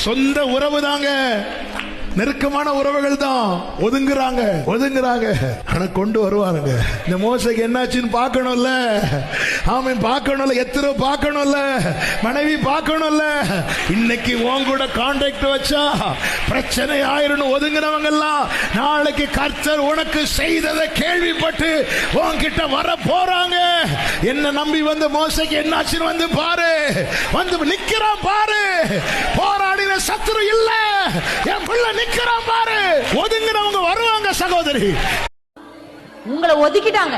சொந்த உறவு தாங்க, நெருக்கமான உறவுகள் தான் ஒதுங்குறாங்க. ஆனா கொண்டு வருவாருங்க. இந்த மோசைக்கு என்னாச்சுன்னு பார்க்கணும்ல, ஆமென், பார்க்கணும்ல, எத்தனை பார்க்கணும்ல, மனைவி பார்க்கணும்ல. இன்னைக்கு உன் கூட கான்டாக்ட் வச்சா பிரச்சனை ஆயிரும் ஒதுங்குறவங்க எல்லாம் நாளைக்கு கர்த்தர் உனக்கு செய்ததை கேள்விப்பட்டு உன்கிட்ட வர போறாங்க. என்ன நம்பி வந்த மோசைக்கு என்னாச்சுன்னு வந்து பாரு, வந்து நிக்கிறான் பாரு. போராடின சத்துரு இல்ல, என் பிள்ளை நிக்கிறான் பாரு. ஒதுங்குறவங்க வருவாங்க சகோதரி. உங்களை ஒதுக்கிட்டாங்க.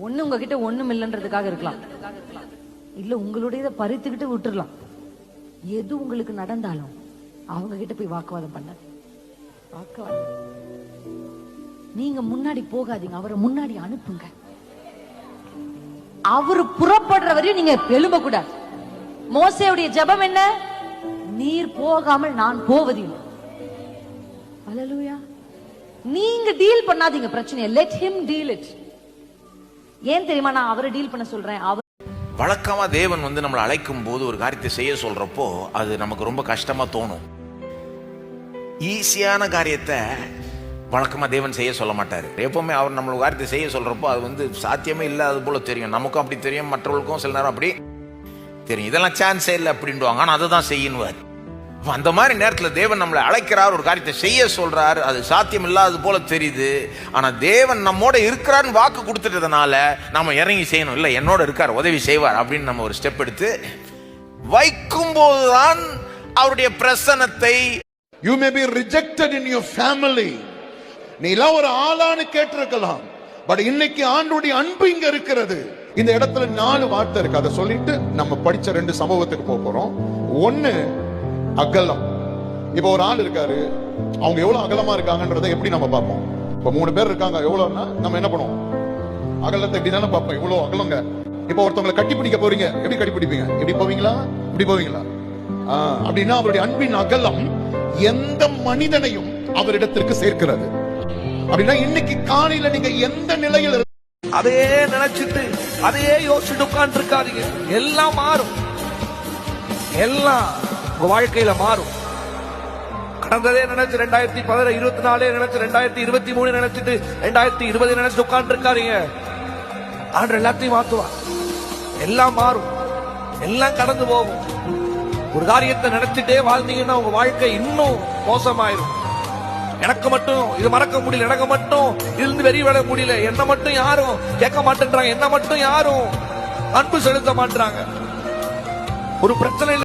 ஒண்ணு உங்ககிட்ட ஒண்ணும் இல்லைன்றதுக்காக இருக்கலாம், இல்ல உங்களுடைய பறித்துக்கிட்டு விட்டுறலாம். எது உங்களுக்கு நடந்தாலும் அவங்க கிட்ட போய் வாக்குவாதம் பண்ண, நீங்க முன்னாடி போகாதீங்க, அவரை முன்னாடி அனுப்புங்க. அவரு புறப்படுற வரையும் நீங்க எழும்ப கூடாது. மோசேயுடைய ஜெபம் என்ன? நீர் போகாமல் நான் போவதில்லை. அல்லேலூயா. நீங்க டீல் பண்ணாதீங்க பிரச்சனையை, let him deal it. ஏன் தெரியுமா நான் அவரை டீல் பண்ண சொல்றேன்? வழக்கமா தேவன் நம்மளை அழைக்கும் போது ஒரு காரியத்தை செய்ய சொல்றப்போ அது நமக்கு ரொம்ப கஷ்டமா தோணும். ஈஸியான காரியத்தை வழக்கமா தேவன் செய்ய சொல்ல மாட்டாரு. எப்பவுமே அவர் நம்மளோட காரியத்தை செய்ய சொல்றப்போ அது சாத்தியமே இல்லாத போல தெரியும். நமக்கும் அப்படி தெரியும், மற்றவர்களுக்கும் சில நேரம் அப்படி தெரியும். இதெல்லாம் சான்ஸே இல்லை அப்படின்வாங்க. ஆனா அதை தான் செய்யணும். அந்த மாதிரி நேரத்தில் தேவன் நம்மளை அழைக்கிறார், ஒரு காரியத்தை செய்ய சொல்றாரு, அது சாத்தியம் இல்லாதது போல தெரியுது. ஆனா தேவன் நம்மோட இருக்கிறான்னு வாக்கு கொடுத்துட்டதுனால நம்ம இறங்கி செய்யணும். இல்ல என்னோட இருக்கார், உதவி செய்வார் அப்படின்னு நம்ம ஒரு ஸ்டெப் எடுத்து வைக்கும் போதுதான் அவருடைய பிரசன்னத்தை. You may be rejected in your family. நீ எல்லாம் ஒரு ஆளான்னு கேட்டிருக்கலாம், பட் இன்னைக்கு ஆண்டவருடைய அன்பு இங்க இருக்கிறது. இந்த இடத்துல 4 வார்த்தை இருக்கு, அதை சொல்லிட்டு நம்ம படிச்ச 2 சம்பவத்துக்கு போறோம். ஒன்னு அகலம். இப்ப ஒரு ஆள் இருக்காரு, அவங்க எவ்வளவு அகலமா இருக்காங்கன்றதை எப்படி நம்ம பார்ப்போம்? இப்ப 3 பேர் இருக்காங்க, எவ்வளவுன்னா நம்ம என்ன பண்ணுவோம்? அகலத்தை எப்படி தானே பார்ப்போம், இவ்வளவு அகலங்க. இப்ப ஒருத்தவங்களை கட்டி பிடிக்க போறீங்க, எப்படி கட்டி பிடிப்பீங்க? இப்படி போவீங்களா, இப்படி போவீங்களா? அப்படின்னா அவருடைய அன்பின் அகலம் எந்த மனிதனையும் அவரிடத்திற்கு சேர்க்கிறது. அப்படின்னா இன்னைக்கு காலையில நீங்க எந்த நிலையில் அதையே நினைச்சிட்டு அதையே யோசிச்சுட்டு உட்கார்ந்து இருக்காதீங்க. எல்லாம் மாறும், எல்லாம் உங்க வாழ்க்கையில மாறும். கடந்ததே நினைச்சு 2024 நினைச்சு 2023 நினைச்சிட்டு 2020 நினைச்சு உட்கார்ந்து இருக்காதீங்க. ஆண்டு எல்லாத்தையும் மாத்துவா, எல்லாம் மாறும், எல்லாம் கடந்து போகும். ஒரு காரியத்தை நினைச்சிட்டே வாழ்ந்தீங்கன்னா உங்க வாழ்க்கை இன்னும் மோசமாயிரும். எனக்கு மட்டும் இது மறக்க முடியல, எனக்கு மட்டும் இருந்து வெறி விட முடியல, என்ன மட்டும் யாரும் கேட்க மாட்டேன்றாங்க, என்ன மட்டும் யாரும் அன்பு செலுத்த மாட்டாங்க. ஒரு பிரச்சனை